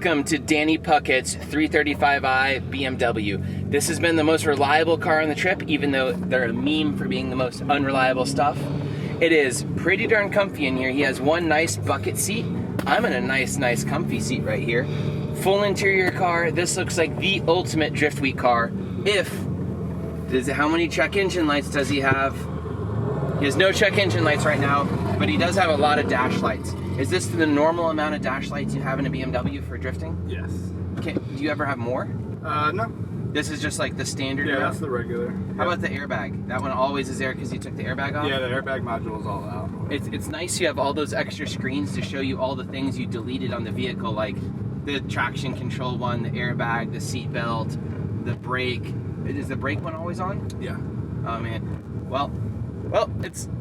Welcome to Danny Puckett's 335i BMW. This has been the most reliable car on the trip, even though they're a meme for being the most unreliable stuff. It is pretty darn comfy in here. He has one nice bucket seat. I'm in a nice comfy seat right here. Full interior car. This looks like the ultimate drift week car. How many check engine lights does he have? He has no check engine lights right now, but he does have a lot of dash lights. Is this the normal amount of dash lights you have in a BMW for drifting? Yes. Okay, do you ever have more? No. This is just like the standard? Yeah, that's the regular. How about the airbag? That one always is there because you took the airbag off? Yeah, the airbag module is all out. It's nice you have all those extra screens to show you all the things you deleted on the vehicle, like the traction control one, the airbag, the seat belt, the brake. Is the brake one always on? Yeah. Oh man. Well,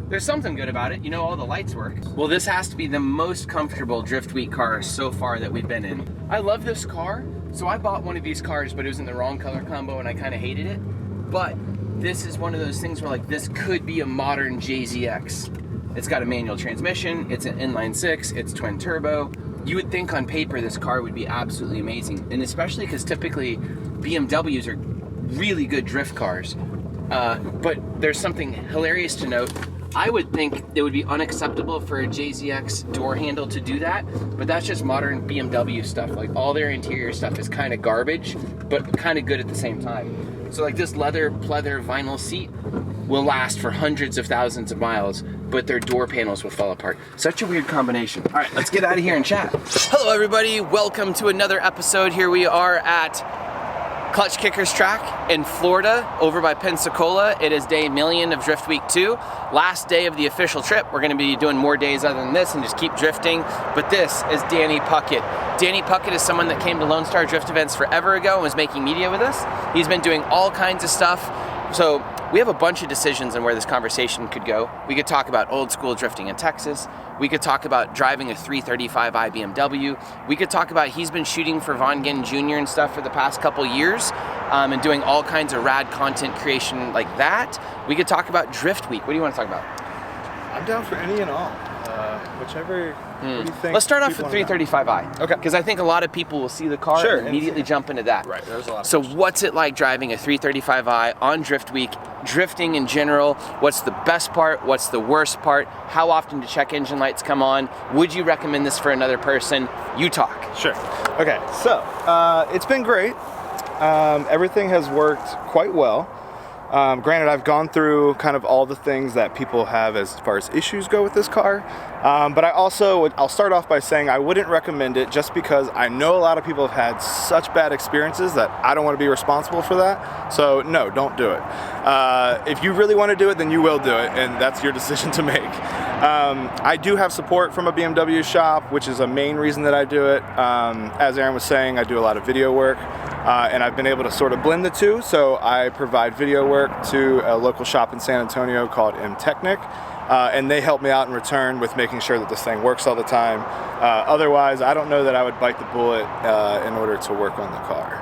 there's something good about it. You know, all the lights work. Well, this has to be the most comfortable drift week car so far that we've been in. I love this car. So I bought one of these cars, but it was in the wrong color combo and I kind of hated it. But this is one of those things where like this could be a modern JZX. It's got a manual transmission. It's an inline 6. It's twin turbo. You would think on paper this car would be absolutely amazing. And especially because typically BMWs are really good drift cars. But there's something hilarious to note. I would think it would be unacceptable for a JZX door handle to do that, but that's just modern BMW stuff. Like all their interior stuff is kind of garbage, but kind of good at the same time. So like this leather pleather vinyl seat will last for hundreds of thousands of miles, but their door panels will fall apart. Such a weird combination. All right, let's get out of here and chat. Hello everybody, welcome to another episode. Here we are at Clutch Kickers track in Florida over by Pensacola. It is day million of Drift Week 2. Last day of the official trip. We're going to be doing more days other than this and just keep drifting. But this is Danny Puckett. Danny Puckett is someone that came to Lone Star Drift events forever ago and was making media with us. He's been doing all kinds of stuff. So we have a bunch of decisions on where this conversation could go. We could talk about old school drifting in Texas. We could talk about driving a 335i BMW. We could talk about he's been shooting for Von Ginn Jr. and stuff for the past couple years and doing all kinds of rad content creation like that. We could talk about Drift Week. What do you want to talk about? I'm down for any and all. Whichever. What do you think? Let's start off with 335i. Okay. Because I think a lot of people will see the car and immediately jump into that. Right, there's a lot of So questions. what's it like driving a 335i on Drift Week, drifting in general? What's the best part? What's the worst part? How often do check engine lights come on? Would you recommend this for another person? You talk. Sure. Okay, so it's been great. Everything has worked quite well. Granted, I've gone through kind of all the things that people have as far as issues go with this car, but I'll start off by saying I wouldn't recommend it just because I know a lot of people have had such bad experiences that I don't want to be responsible for that. So no, don't do it. If you really want to do it, then you will do it, and that's your decision to make. I do have support from a BMW shop, which is a main reason that I do it. As Aaron was saying, I do a lot of video work. And I've been able to sort of blend the two, so I provide video work to a local shop in San Antonio called M-Technic, and they help me out in return with making sure that this thing works all the time. Otherwise, I don't know that I would bite the bullet in order to work on the car.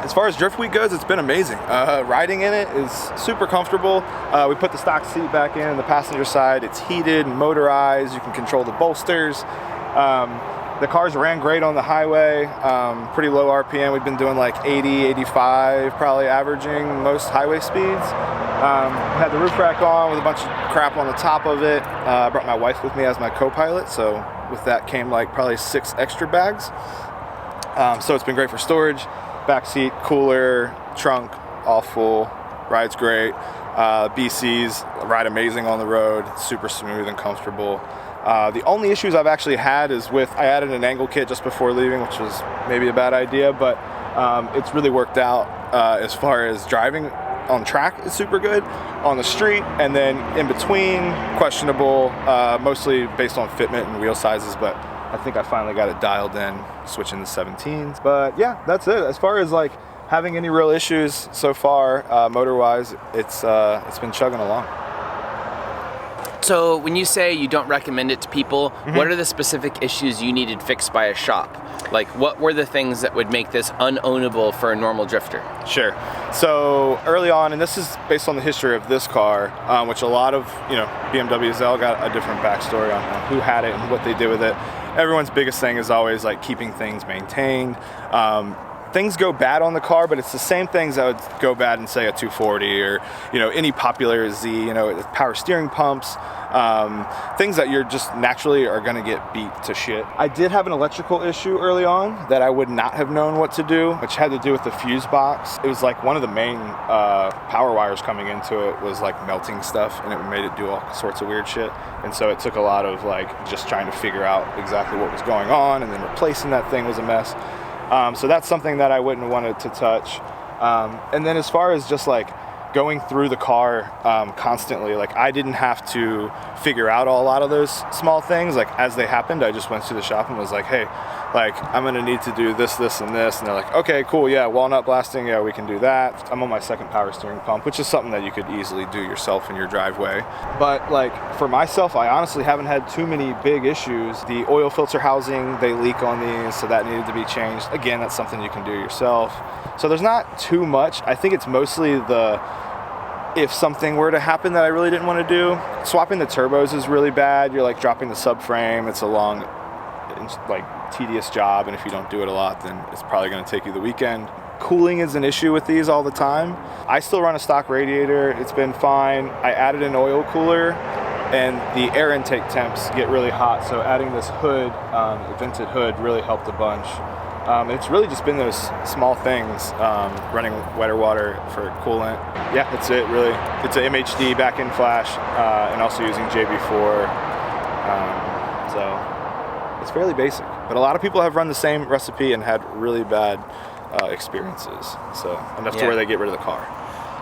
As far as Drift Week goes, it's been amazing. Riding in it is super comfortable. We put the stock seat back in the passenger side. It's heated, motorized, you can control the bolsters. The cars ran great on the highway, pretty low RPM. We've been doing like 80, 85, probably averaging most highway speeds. Had the roof rack on with a bunch of crap on the top of it. I brought my wife with me as my co-pilot, so with that came like probably 6 extra bags. So it's been great for storage, back seat, cooler, trunk, all full, rides great. BCs ride amazing on the road, super smooth and comfortable. The only issues I've actually had is I added an angle kit just before leaving, which was maybe a bad idea, but it's really worked out as far as driving on track is super good, on the street, and then in between, questionable, mostly based on fitment and wheel sizes, but I think I finally got it dialed in, switching to 17s. But yeah, that's it. As far as like having any real issues so far, motor-wise, it's been chugging along. So when you say you don't recommend it to people, what are the specific issues you needed fixed by a shop? Like, what were the things that would make this unownable for a normal drifter? Sure. So early on, and this is based on the history of this car, which a lot of BMWs, they all got a different backstory on who had it and what they did with it. Everyone's biggest thing is always like keeping things maintained. Things go bad on the car, but it's the same things that would go bad in, say, a 240 or any popular Z. Power steering pumps, things that you're just naturally are going to get beat to shit. I did have an electrical issue early on that I would not have known what to do, which had to do with the fuse box. It was like one of the main power wires coming into it was like melting stuff, and it made it do all sorts of weird shit. And so it took a lot of like just trying to figure out exactly what was going on, and then replacing that thing was a mess. So that's something that I wouldn't want it to touch. And then as far as just like going through the car constantly, like I didn't have to figure out a lot of those small things. Like as they happened, I just went to the shop and was like, hey, like I'm gonna need to do this, this, and this. And they're like, okay, cool, yeah, walnut blasting, yeah, we can do that. I'm on my second power steering pump, which is something that you could easily do yourself in your driveway. But like for myself, I honestly haven't had too many big issues. The oil filter housing, they leak on these, so that needed to be changed. Again, that's something you can do yourself. So there's not too much. I think it's mostly if something were to happen that I really didn't want to do. Swapping the turbos is really bad. You're like dropping the subframe. It's a long, like tedious job, and if you don't do it a lot, then it's probably going to take you the weekend. Cooling is an issue with these all the time. I still run a stock radiator. It's been fine. I added an oil cooler, and the air intake temps get really hot, so adding this hood, a vented hood, really helped a bunch. It's really just been those small things, running wetter water for coolant. Yeah, that's it really. It's an MHD back-end flash, and also using JB4. So it's fairly basic, but a lot of people have run the same recipe and had really bad experiences. So enough to where they get rid of the car.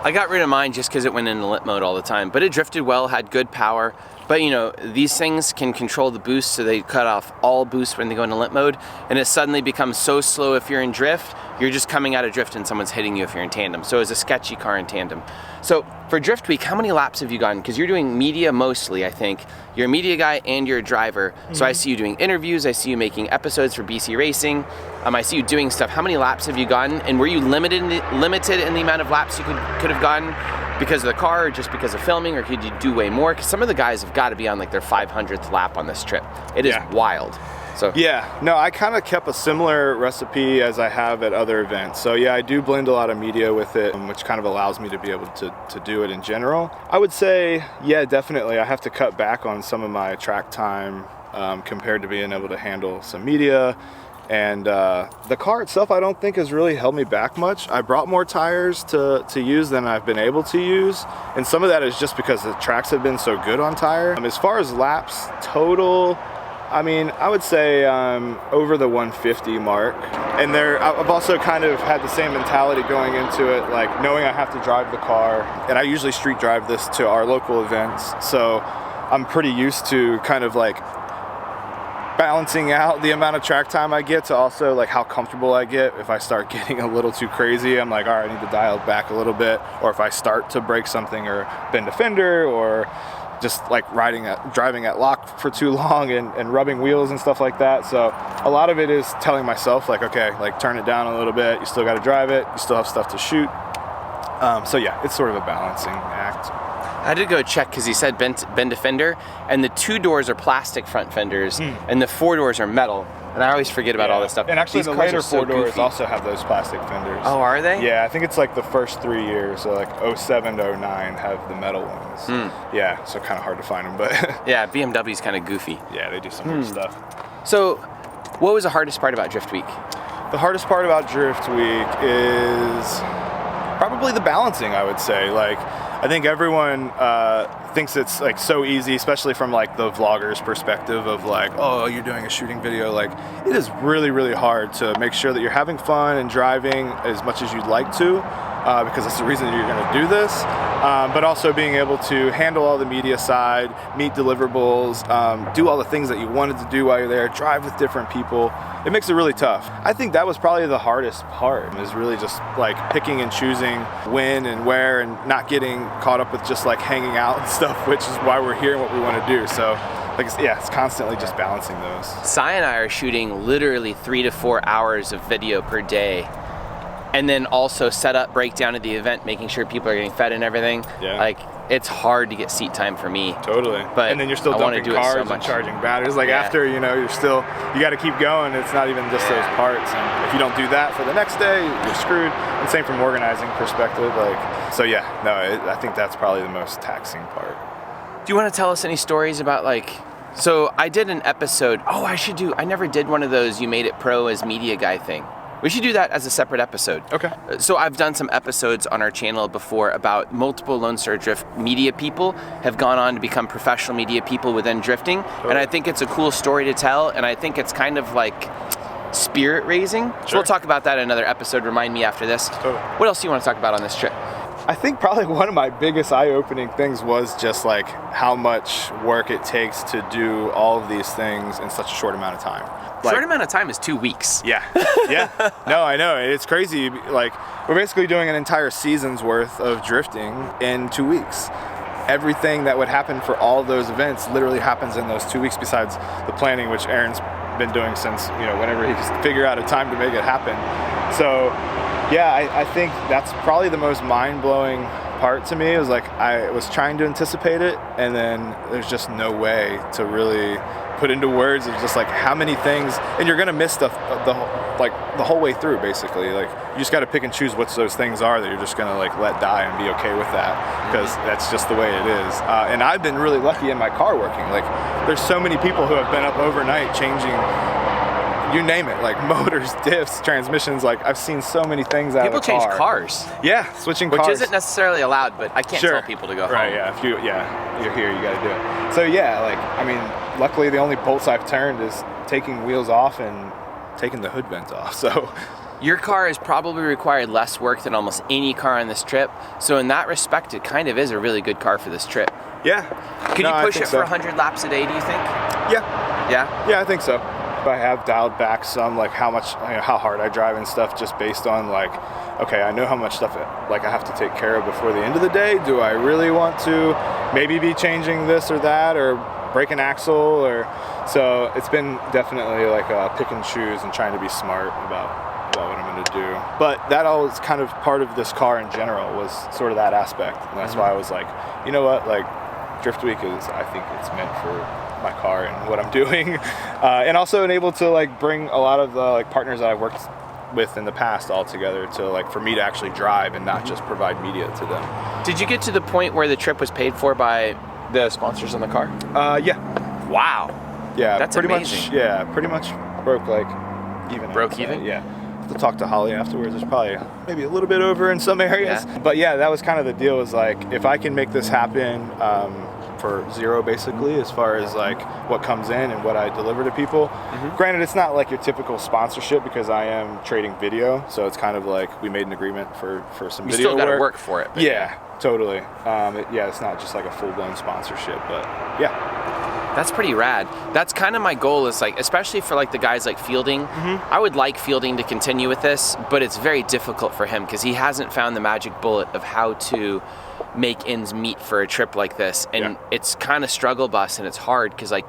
I got rid of mine just because it went into lit mode all the time, but it drifted well, had good power. But these things can control the boost, so they cut off all boost when they go into lit mode, and it suddenly becomes so slow if you're in drift, you're just coming out of drift and someone's hitting you if you're in tandem. So it's a sketchy car in tandem. So for Drift Week, how many laps have you gotten? Because you're doing media mostly, I think. You're a media guy and you're a driver. So I see you doing interviews, I see you making episodes for BC Racing. I see you doing stuff. How many laps have you gotten? And were you limited in the amount of laps you could have gotten because of the car, or just because of filming, or could you do way more? Because some of the guys have got to be on like their 500th lap on this trip. It is wild. So yeah, no, I kind of kept a similar recipe as I have at other events. So yeah, I do blend a lot of media with it, which kind of allows me to be able to do it in general. I would say, yeah, definitely. I have to cut back on some of my track time compared to being able to handle some media. And the car itself, I don't think has really held me back much. I brought more tires to use than I've been able to use. And some of that is just because the tracks have been so good on tire. As far as laps total, I mean, I would say over the 150 mark. And I've also kind of had the same mentality going into it, like knowing I have to drive the car. And I usually street drive this to our local events. So I'm pretty used to kind of like balancing out the amount of track time I get to also like how comfortable I get. If I start getting a little too crazy, I'm like, all right, I need to dial it back a little bit. Or if I start to break something or bend a fender, or just like driving at lock for too long and rubbing wheels and stuff like that. So a lot of it is telling myself like, okay, like turn it down a little bit. You still got to drive it. You still have stuff to shoot. So yeah, it's sort of a balancing act. I did go check because he said bend a fender, and the 2 doors are plastic front fenders, and the 4 doors are metal. And I always forget about all this stuff. And actually, the later 4 doors goofy. also have those plastic fenders. Oh, are they? Yeah, I think it's like the first 3 years, so like 07 to 09 have the metal ones. Yeah, so kind of hard to find them, but yeah, BMW's kind of goofy. Yeah, they do some weird stuff. So, what was the hardest part about Drift Week? The hardest part about Drift Week is probably the balancing, I would say. Like, I think everyone thinks it's like so easy, especially from like the vlogger's perspective of like, oh, you're doing a shooting video. Like, it is really, really hard to make sure that you're having fun and driving as much as you'd like to, because that's the reason that you're going to do this. But also being able to handle all the media side, meet deliverables, do all the things that you wanted to do while you're there, drive with different people. It makes it really tough. I think that was probably the hardest part, is really just like picking and choosing when and where, and not getting caught up with just like hanging out and stuff, which is why we're here and what we want to do. So like, it's constantly just balancing those. Cy and I are shooting literally 3 to 4 hours of video per day, and then also set up, breakdown of the event, making sure people are getting fed and everything. Yeah. Like, it's hard to get seat time for me. Totally. But and then you're still dumping cars and charging batteries. Like after, you know, you got to keep going. It's not even just those parts. And if you don't do that for the next day, you're screwed. And same from organizing perspective. Like, so yeah, no, I think that's probably the most taxing part. Do you want to tell us any stories about, like, so I did an episode, I never did one of those You Made It Pro as media guy thing. We should do that as a separate episode. Okay. So I've done some episodes on our channel before about multiple Lone Star Drift media people have gone on to become professional media people within drifting. Totally. And I think it's a cool story to tell, and I think it's kind of like spirit raising. Sure. So we'll talk about that in another episode. Remind me after this. Totally. What else do you want to talk about on this trip? I think probably one of my biggest eye-opening things was just like how much work it takes to do all of these things in such a short amount of time. Like, short amount of time is 2 weeks. Yeah, yeah. No, I know. It's crazy. Like, we're basically doing an entire season's worth of drifting in 2 weeks. Everything that would happen for all of those events literally happens in those 2 weeks, besides the planning, which Aaron's been doing since, you know, whenever he just figure out a time to make it happen. So, yeah, I think that's probably the most mind-blowing part to me. It was like I was trying to anticipate it, and then there's just no way to really put into words of just like how many things, and you're gonna miss stuff the whole way through. Basically, like you just got to pick and choose which those things are that you're just gonna like let die and be okay with that, because that's just the way it is. And I've been really lucky in my car working. Like there's so many people who have been up overnight changing, you name it, like motors, diffs, transmissions. Like I've seen so many things out of the car. People change cars. Yeah, switching cars. Which isn't necessarily allowed, but I can't tell people to go home. Right, yeah. If you're here, you gotta do it. So yeah, like, I mean, luckily the only bolts I've turned is taking wheels off and taking the hood vent off, so. Your car has probably required less work than almost any car on this trip. So in that respect, it kind of is a really good car for this trip. Yeah. Could you push it for 100 laps a day, do you think? Yeah. Yeah? Yeah, I think so. I have dialed back some, like how much, how hard I drive and stuff, just based on like, okay, I know how much stuff like I have to take care of before the end of the day. Do I really want to maybe be changing this or that, or break an axle, or so it's been definitely like pick and choose and trying to be smart about what I'm going to do. But that all is kind of part of this car in general, was sort of that aspect, and that's why I was like, you know what, like Drift Week is, I think it's meant for my car and what I'm doing, and also able to like bring a lot of the like partners that I've worked with in the past all together to like for me to actually drive and not just provide media to them. Did you get to the point where the trip was paid for by the sponsors on the car? Yeah. Wow. Yeah, that's pretty amazing. much. Yeah, pretty much broke like even. Broke even? Yeah. To talk to Holly afterwards. There's probably maybe a little bit over in some areas, but yeah, that was kind of the deal. Was like, if I can make this happen for zero, basically, as far as like what comes in and what I deliver to people. Granted, it's not like your typical sponsorship because I am trading video, so it's kind of like we made an agreement for some you video still got to work. work for it. Yeah, totally. It's not just like a full-blown sponsorship, but yeah. That's pretty rad. That's kind of my goal, is like, especially for like the guys like Fielding. I would like Fielding to continue with this, but it's very difficult for him because he hasn't found the magic bullet of how to make ends meet for a trip like this. And it's kind of struggle bus, and it's hard because like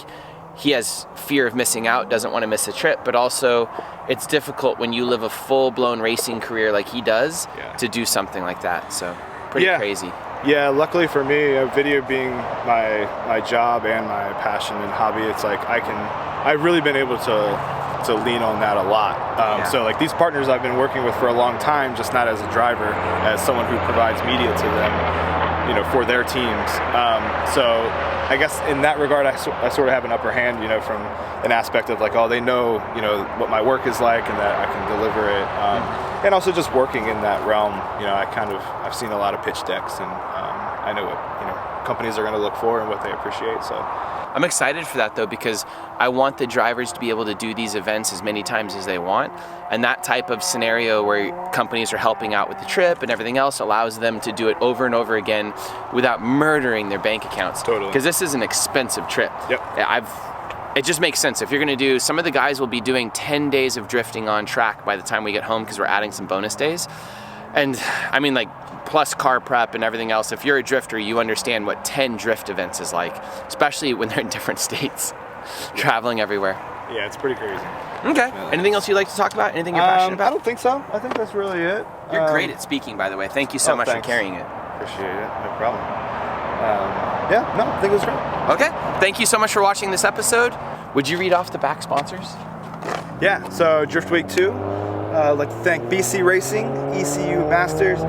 he has fear of missing out, doesn't want to miss a trip, but also it's difficult when you live a full-blown racing career like he does to do something like that. So pretty crazy. Yeah, luckily for me, video being my job and my passion and hobby, it's like I've really been able to lean on that a lot. So like these partners I've been working with for a long time, just not as a driver, as someone who provides media to them, you know, for their teams. So I guess in that regard, I sort of have an upper hand, you know, from an aspect of like, oh, they know, you know, what my work is like and that I can deliver it. And also just working in that realm, you know, I've seen a lot of pitch decks, and I know what, you know, companies are going to look for and what they appreciate. So I'm excited for that though, because I want the drivers to be able to do these events as many times as they want, and that type of scenario where companies are helping out with the trip and everything else allows them to do it over and over again without murdering their bank accounts. Totally. Because this is an expensive trip. Yep. It just makes sense. If you're going to do, some of the guys will be doing 10 days of drifting on track by the time we get home because we're adding some bonus days. And I mean, like, plus car prep and everything else, if you're a drifter, you understand what 10 drift events is like, especially when they're in different states, traveling everywhere. Yeah, it's pretty crazy. Okay. Anything else you'd like to talk about? Anything you're passionate about? I don't think so. I think that's really it. You're great at speaking, by the way. Thank you so much for carrying it. Appreciate it. No problem. Yeah, no, I think it was great. Okay. Thank you so much for watching this episode. Would you read off the back sponsors? Yeah, so Drift Week 2. I'd like to thank BC Racing, ECU Masters,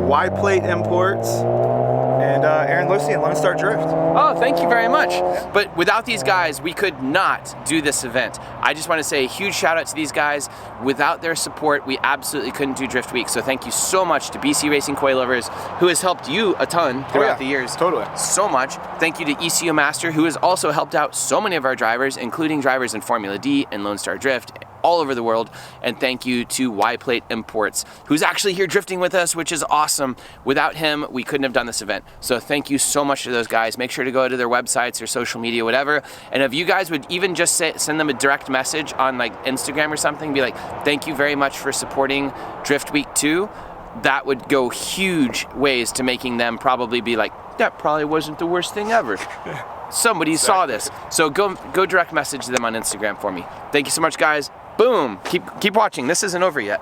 Y-Plate Imports, and Aaron Lucy and Lone Star Drift. Oh, thank you very much. But without these guys, we could not do this event. I just want to say a huge shout out to these guys. Without their support, we absolutely couldn't do Drift Week. So thank you so much to BC Racing Coilovers, who has helped you a ton throughout the years. Totally. So much. Thank you to ECU Master, who has also helped out so many of our drivers, including drivers in Formula D and Lone Star Drift, all over the world. And thank you to Y-Plate Imports, who's actually here drifting with us, which is awesome. Without him, we couldn't have done this event. So thank you so much to those guys. Make sure to go to their websites or social media, whatever. And if you guys would even just send them a direct message on like Instagram or something, be like, thank you very much for supporting Drift Week 2. That would go huge ways to making them probably be like, that probably wasn't the worst thing ever. Somebody saw this. So go direct message them on Instagram for me. Thank you so much, guys. Boom. Keep watching. This isn't over yet.